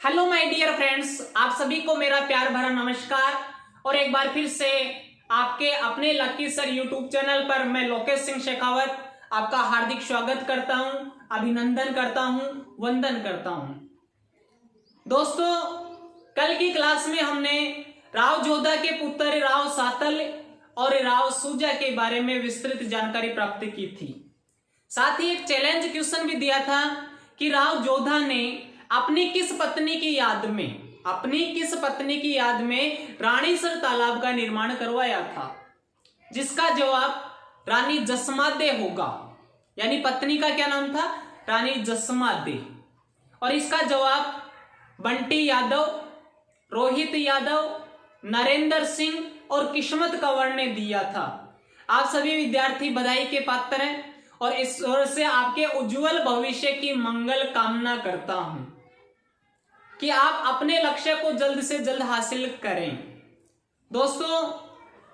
Hello my dear friends, आप सभी को मेरा प्यार भरा नमस्कार। और एक बार फिर से आपके अपने लकी सर यूट्यूब चैनल पर मैं लोकेश सिंह शेखावत आपका हार्दिक स्वागत करता हूं, अभिनंदन करता हूं, वंदन करता हूं। दोस्तों, कल की क्लास में हमने राव जोधा के पुत्र राव सातल और राव सूजा के बारे में विस्तृत जानकारी प्राप्त की थी। साथ ही एक चैलेंज क्वेश्चन भी दिया था कि राव जोधा ने अपनी किस पत्नी की याद में रानीसर तालाब का निर्माण करवाया था, जिसका जवाब रानी जसमादे होगा। यानी पत्नी का क्या नाम था? रानी जसमादे। और इसका जवाब बंटी यादव, रोहित यादव, नरेंद्र सिंह और किस्मत कंवर ने दिया था। आप सभी विद्यार्थी बधाई के पात्र हैं और इस ओर से आपके उज्जवल भविष्य की मंगल कामना करता हूं कि आप अपने लक्ष्य को जल्द से जल्द हासिल करें। दोस्तों,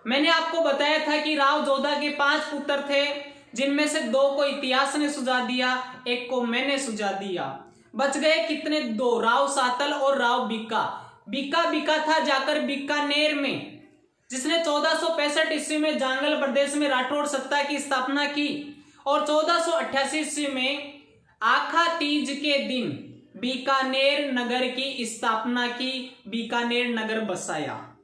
मैंने आपको बताया था कि राव जोधा के 5 पुत्र थे, जिनमें से 2 को इतिहास ने सुझा दिया, 1 को मैंने सुझा दिया। बच गए कितने? 2, राव सातल और राव बीका। बीका था जाकर बीकानेर में, जिसने 1465 ईस्वी में जांगल प्रदेश में राठौड़ सत्ता की स्थापना की और 1488 ईस्वी में आखा तीज के दिन बीकानेर नगर की स्थापना की, बीकानेर नगर बसाया।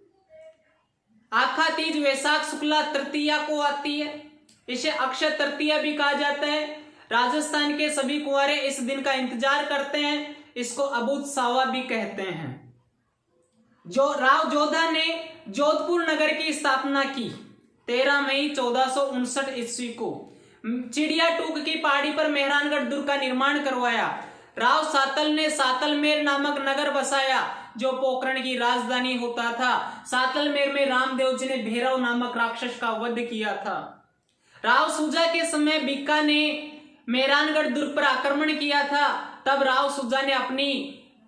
आखा तीज वैशाख शुक्ला तृतीया को आती है, इसे अक्षय तृतीया भी कहा जाता है। राजस्थान के सभी कुंवारे इस दिन का इंतजार करते हैं, इसको अबूत सावा भी कहते हैं। जो राव जोधा ने जोधपुर नगर की स्थापना की 13 मई 1459 ईस्वी को। चिड़िया टूक की पहाड़ी पर मेहरानगढ़ दुर्ग का निर्माण करवाया। राव सातल ने सातलमेर नामक नगर बसाया, जो पोखरण की राजधानी होता था। सातलमेर में रामदेव जी ने भैरव नामक राक्षस का वध किया था। राव सूजा के समय बीका ने मेहरानगढ़ दुर्ग पर आक्रमण किया था। तब राव सूजा ने अपनी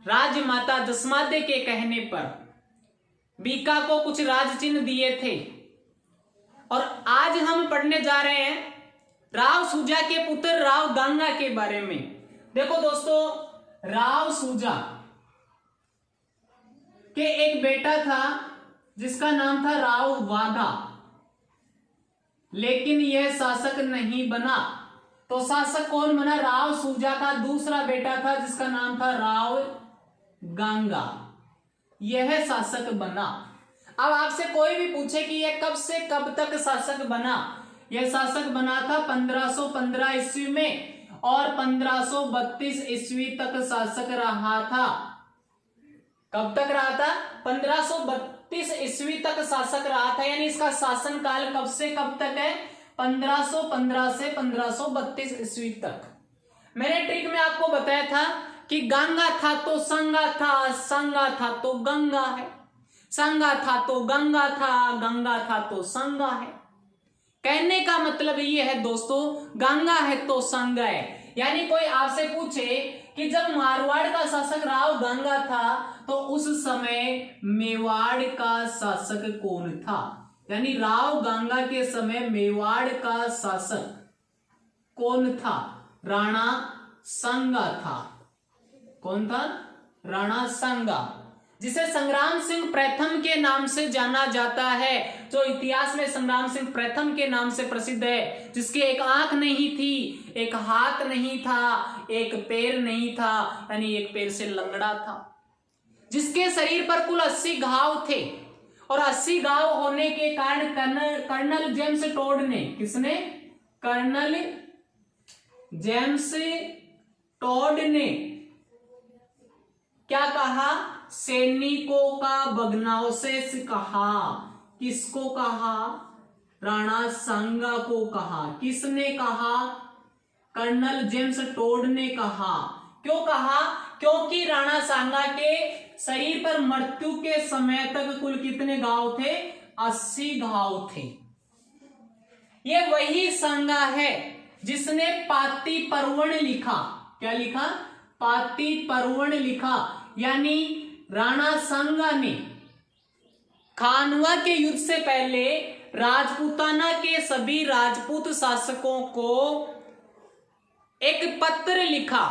राजमाता जसमादे के कहने पर बीका को कुछ राज चिन्ह दिए थे। और आज हम पढ़ने जा रहे हैं राव सूजा के पुत्र राव गांगा के बारे में। देखो दोस्तों, राव सूजा के एक बेटा था जिसका नाम था राव वाघा, लेकिन यह शासक नहीं बना। तो शासक कौन बना? राव सूजा का दूसरा बेटा था जिसका नाम था राव गांगा, यह शासक बना। अब आपसे कोई भी पूछे कि यह कब से कब तक शासक बना, यह शासक बना था 1515 ईस्वी में और 1532 ईस्वी तक शासक रहा था। कब तक रहा था? 1532 ईस्वी तक शासक रहा था। यानी इसका शासन काल कब से कब तक है? 1515 से 1532 ईस्वी तक। मैंने ट्रिक में आपको बताया था कि गंगा था तो संगा था, संगा था तो गंगा है, संगा था तो गंगा था, गंगा था तो संगा है। कहने का मतलब ये है दोस्तों, गंगा है तो संगा है। यानी कोई आपसे पूछे कि जब मारवाड़ का शासक राव गांगा था तो उस समय मेवाड़ का शासक कौन था? यानी राव गांगा के समय मेवाड़ का शासक कौन था? राणा सांगा था। कौन था? राणा सांगा, जिसे संग्राम सिंह प्रथम के नाम से जाना जाता है, जो इतिहास में संग्राम सिंह प्रथम के नाम से प्रसिद्ध है, जिसकी एक आंख नहीं थी, एक हाथ नहीं था, एक पैर नहीं था, यानी एक पैर से लंगड़ा था, जिसके शरीर पर कुल 80 घाव थे। और 80 घाव होने के कारण कर्नल जेम्स टोड ने, किसने? कर्नल जेम्स टोड ने क्या कहा? सैनिकों का भग्नावशेष कहा। किसको कहा? राणा सांगा को कहा। किसने कहा? कर्नल जेम्स टोड ने कहा। क्यों कहा? क्योंकि राणा सांगा के शरीर पर मृत्यु के समय तक कुल कितने घाव थे? 80 घाव थे। ये वही सांगा है जिसने पाती पर्वण लिखा। क्या लिखा? पाती पर्वण लिखा। यानी राणा सांगा ने खानवा के युद्ध से पहले राजपूताना के सभी राजपूत शासकों को एक पत्र लिखा।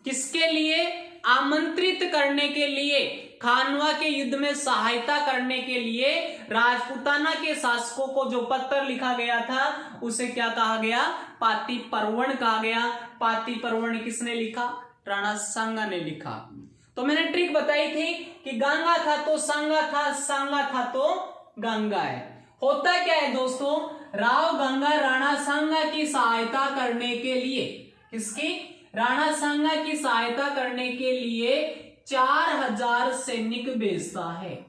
किसके लिए? आमंत्रित करने के लिए, खानवा के युद्ध में सहायता करने के लिए राजपूताना के शासकों को जो पत्र लिखा गया था उसे क्या कहा गया? पाती पर्वण कहा गया। पाती पर्वण किसने लिखा? राणा सांगा ने लिखा। तो मैंने ट्रिक बताई थी कि गंगा था तो सांगा था, सांगा था तो गंगा है। होता क्या है दोस्तों, राव गंगा राणा सांगा की सहायता करने के लिए, किसकी? राणा सांगा की सहायता करने के लिए 4000 सैनिक भेजता है,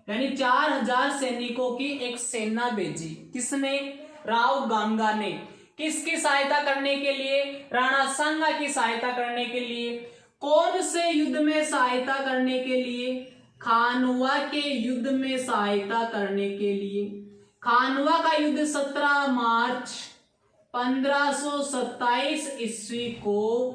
यानी 4000 सैनिकों की एक सेना भेजी। किसने? राव गंगा ने। किसकी सहायता करने के लिए? राणा सांगा की सहायता करने के लिए। कौन से युद्ध में सहायता करने के लिए? खानवा के युद्ध में सहायता करने के लिए। खानवा का युद्ध 17 मार्च 1527 ईस्वी को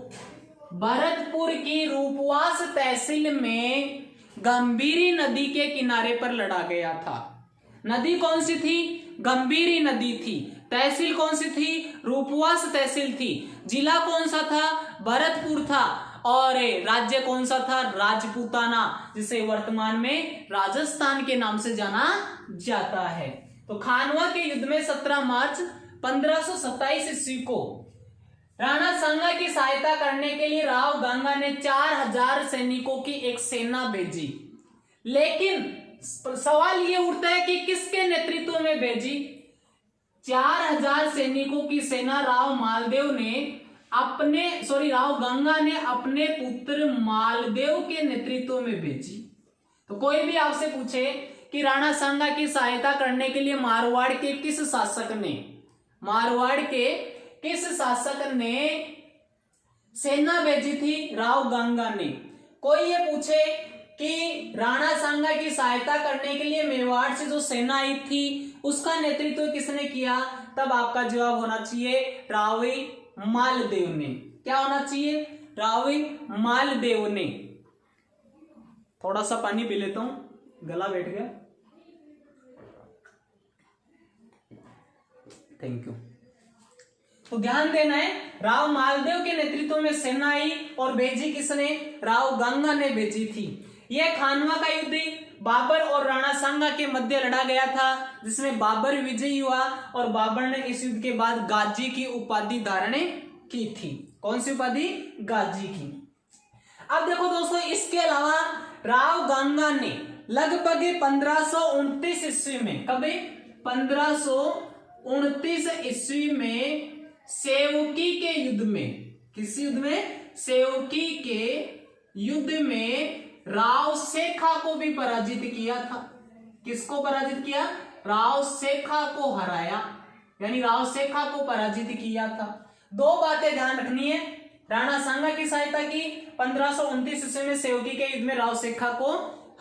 भरतपुर की रूपवास तहसील में गंभीरी नदी के किनारे पर लड़ा गया था। नदी कौन सी थी? गंभीरी नदी थी। तहसील कौन सी थी? रूपवास तहसील थी। जिला कौन सा था? भरतपुर था। और राज्य कौन सा था? राजपूताना, जिसे वर्तमान में राजस्थान के नाम से जाना जाता है। तो खानवा के युद्ध में 17 मार्च 1527 ईस्वी को राणा सांगा की सहायता करने के लिए राव गंगा ने 4000 सैनिकों की एक सेना भेजी। लेकिन सवाल यह उठता है कि किसके नेतृत्व में भेजी? 4000 सैनिकों की सेना राव गंगा ने अपने पुत्र मालदेव के नेतृत्व में भेजी। तो कोई भी आपसे पूछे कि राणा सांगा की सहायता करने के लिए मारवाड़ के किस शासक ने सेना भेजी थी? राव गंगा ने। कोई ये पूछे कि राणा सांगा की सहायता करने के लिए मेवाड़ से जो सेना आई थी उसका नेतृत्व किसने किया? तब आपका जवाब होना चाहिए रावी मालदेव ने। क्या होना चाहिए? रावी मालदेव ने। थोड़ा सा पानी पी लेता हूं, गला बैठ गया। Thank you. तो ध्यान देना है, राव मालदेव के नेतृत्व में सेना आई और भेजी किसने? राव गंगा ने भेजी थी। यह खानवा का युद्ध बाबर और राणा सांगा के मध्य लड़ा गया था, जिसमें बाबर विजयी हुआ और बाबर ने इस युद्ध के बाद गाजी की उपाधि धारण की थी। कौन सी उपाधि? गाजी की। अब देखो दोस्तों, इसके अलावा राव गंगा ने लगभग 1529 ईस्वी में, कभी 1529 ईस्वी में सेवकी के युद्ध में, किस युद्ध में? सेवकी के युद्ध में राव सेखा को भी पराजित किया था। किसको पराजित किया? राव सेखा को हराया, यानी राव सेखा को पराजित किया था। दो बातें ध्यान रखनी है, राणा सांगा की सहायता की, 1529 ईस्वी में सेवकी के युद्ध में राव सेखा को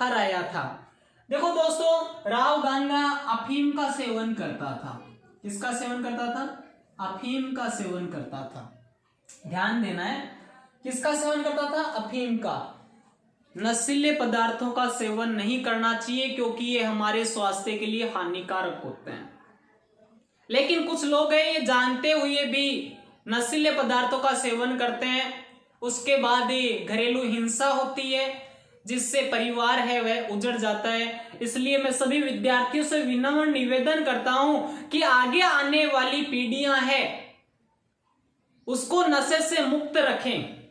हराया था। देखो दोस्तों, राव गंगा अफीम का सेवन करता था। किसका सेवन करता था? अफीम का सेवन करता था। ध्यान देना है, किसका सेवन करता था? अफीम का। नशीले पदार्थों का सेवन नहीं करना चाहिए क्योंकि ये हमारे स्वास्थ्य के लिए हानिकारक होते हैं। लेकिन कुछ लोग हैं, ये जानते हुए भी नशीले पदार्थों का सेवन करते हैं। उसके बाद घरेलू हिंसा होती है, जिससे परिवार है वह उजड़ जाता है। इसलिए मैं सभी विद्यार्थियों से विनम्र निवेदन करता हूं कि आगे आने वाली पीढ़ियां हैं उसको नशे से मुक्त रखें।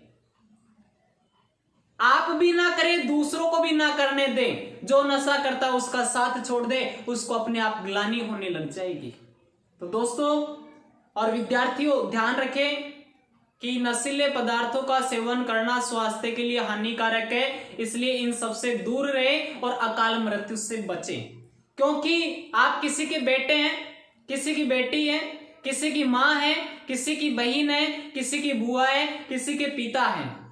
आप भी ना करें, दूसरों को भी ना करने दें। जो नशा करता है उसका साथ छोड़ दे, उसको अपने आप ग्लानि होने लग जाएगी। तो दोस्तों और विद्यार्थियों, ध्यान रखें कि नशीले पदार्थों का सेवन करना स्वास्थ्य के लिए हानिकारक है। इसलिए इन सबसे दूर रहें और अकाल मृत्यु से बचें। क्योंकि आप किसी के बेटे हैं, किसी की बेटी है, किसी की माँ है, किसी की बहन है, किसी की बुआ है, किसी के पिता है।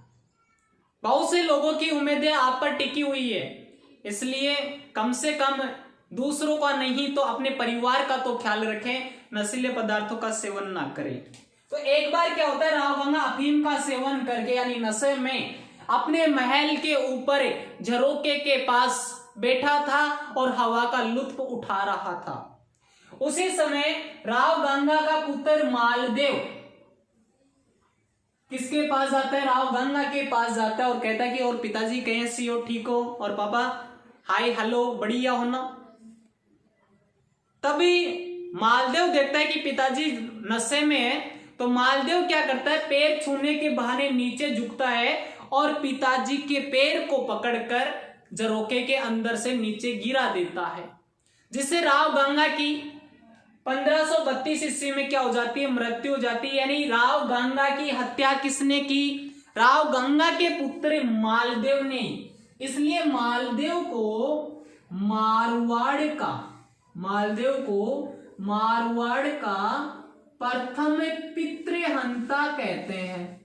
बहुत से लोगों की उम्मीदें आप पर टिकी हुई है। इसलिए कम से कम दूसरों का नहीं तो अपने परिवार का तो ख्याल रखें, नशीले पदार्थों का सेवन ना करें। तो एक बार क्या होता है, राव गंगा अफीम का सेवन करके यानी नशे में अपने महल के ऊपर झरोके के पास बैठा था और हवा का लुत्फ उठा रहा था। उसी समय राव गंगा का पुत्र मालदेव किसके पास जाता है? राव गंगा के पास जाता है और कहता है कि और पिताजी कैसे हो, ठीक हो? और पापा हाय हेलो बढ़िया हो ना? तभी मालदेव देखता है कि पिताजी नशे में है, तो मालदेव क्या करता है, पैर छूने के बहाने नीचे झुकता है और पिताजी के पैर को पकड़कर झरोखे के अंदर से नीचे गिरा देता है, जिससे राव गंगा की 1532 ईस्वी में क्या हो जाती है? मृत्यु हो जाती है। यानी राव गंगा की हत्या किसने की? राव गंगा के पुत्र मालदेव ने। इसलिए मालदेव को मारवाड़ का प्रथम पितृहंता कहते हैं।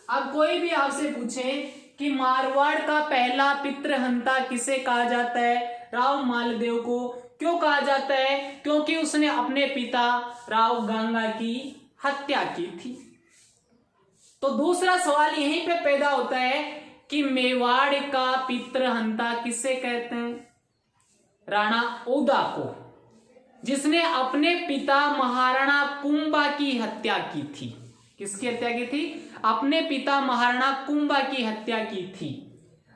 अब कोई भी आपसे पूछे कि मारवाड़ का पहला पितृहंता किसे कहा जाता है? राव मालदेव को। क्यों कहा जाता है? क्योंकि उसने अपने पिता राव गंगा की हत्या की थी। तो दूसरा सवाल यहीं पे पैदा होता है कि मेवाड़ का पितृहंता किसे कहते हैं? राणा ओदा को, जिसने अपने पिता महाराणा कुंभा की हत्या की थी। किसकी हत्या की थी? अपने पिता महाराणा कुंभा की हत्या की थी।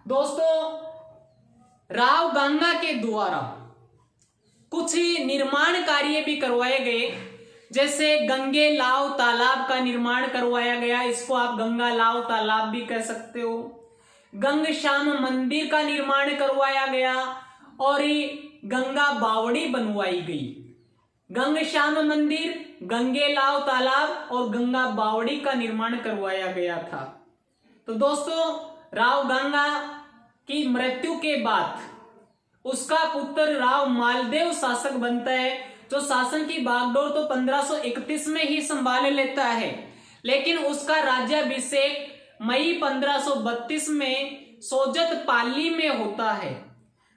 दोस्तों, राव गंगा के द्वारा कुछ निर्माण कार्य भी करवाए गए, जैसे गंगे लाव तालाब का निर्माण करवाया गया, इसको आप गंगा लाव तालाब भी कह सकते हो। गंगश्याम मंदिर का निर्माण करवाया गया और गंगा बावड़ी बनवाई गई। गंगश्याम मंदिर, गंगे लाव तालाब और गंगा बावड़ी का निर्माण करवाया गया था। तो दोस्तों, राव गंगा की मृत्यु के बाद उसका पुत्र राव मालदेव शासक बनता है, जो शासन की बागडोर तो 1531 में ही संभाल लेता है, लेकिन उसका राज्याभिषेक मई 1532 में सोजत पाली में होता है।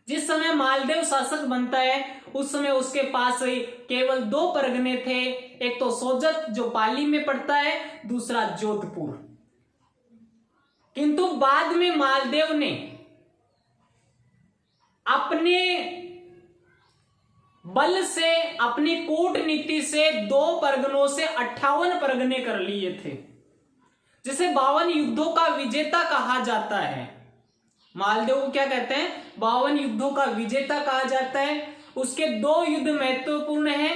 जिस समय मालदेव शासक बनता है उस समय उसके पास केवल 2 परगने थे, एक तो सोजत जो पाली में पड़ता है, दूसरा जोधपुर। किंतु बाद में मालदेव ने अपने बल से, अपनी कूटनीति से 2 परगनों से 58 परगने कर लिए थे, जिसे 52 युद्धों का विजेता कहा जाता है। मालदेव को क्या कहते हैं? 52 युद्धों का विजेता कहा जाता है। उसके 2 युद्ध महत्वपूर्ण हैं।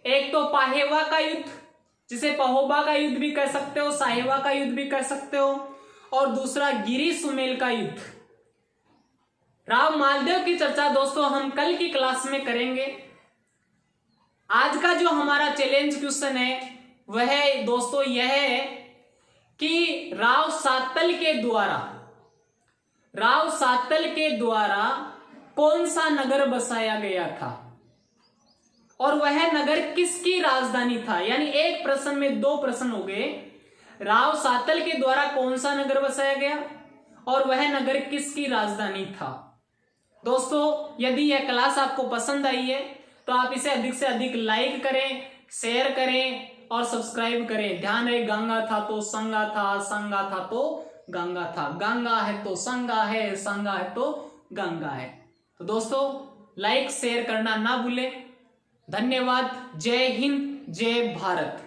एक तो पाहेवा का युद्ध, जिसे पहोबा का युद्ध भी कह सकते हो, साहेवा का युद्ध भी कह सकते हो, और दूसरा गिरी सुमेल का युद्ध। राव मालदेव की चर्चा दोस्तों हम कल की क्लास में करेंगे। आज का जो हमारा चैलेंज क्वेश्चन है वह दोस्तों यह है कि राव सातल के द्वारा कौन सा नगर बसाया गया था और वह नगर किसकी राजधानी था। यानी एक प्रश्न में 2 प्रश्न हो गए। राव सातल के द्वारा कौन सा नगर बसाया गया और वह नगर किसकी राजधानी था। दोस्तों, यदि यह क्लास आपको पसंद आई है तो आप इसे अधिक से अधिक लाइक करें, शेयर करें और सब्सक्राइब करें। ध्यान रहे, गंगा था तो संगा था, संगा था तो गंगा था, गंगा है तो संगा है, संगा है तो गंगा है। तो दोस्तों, लाइक शेयर करना ना भूलें। धन्यवाद। जय हिंद, जय भारत।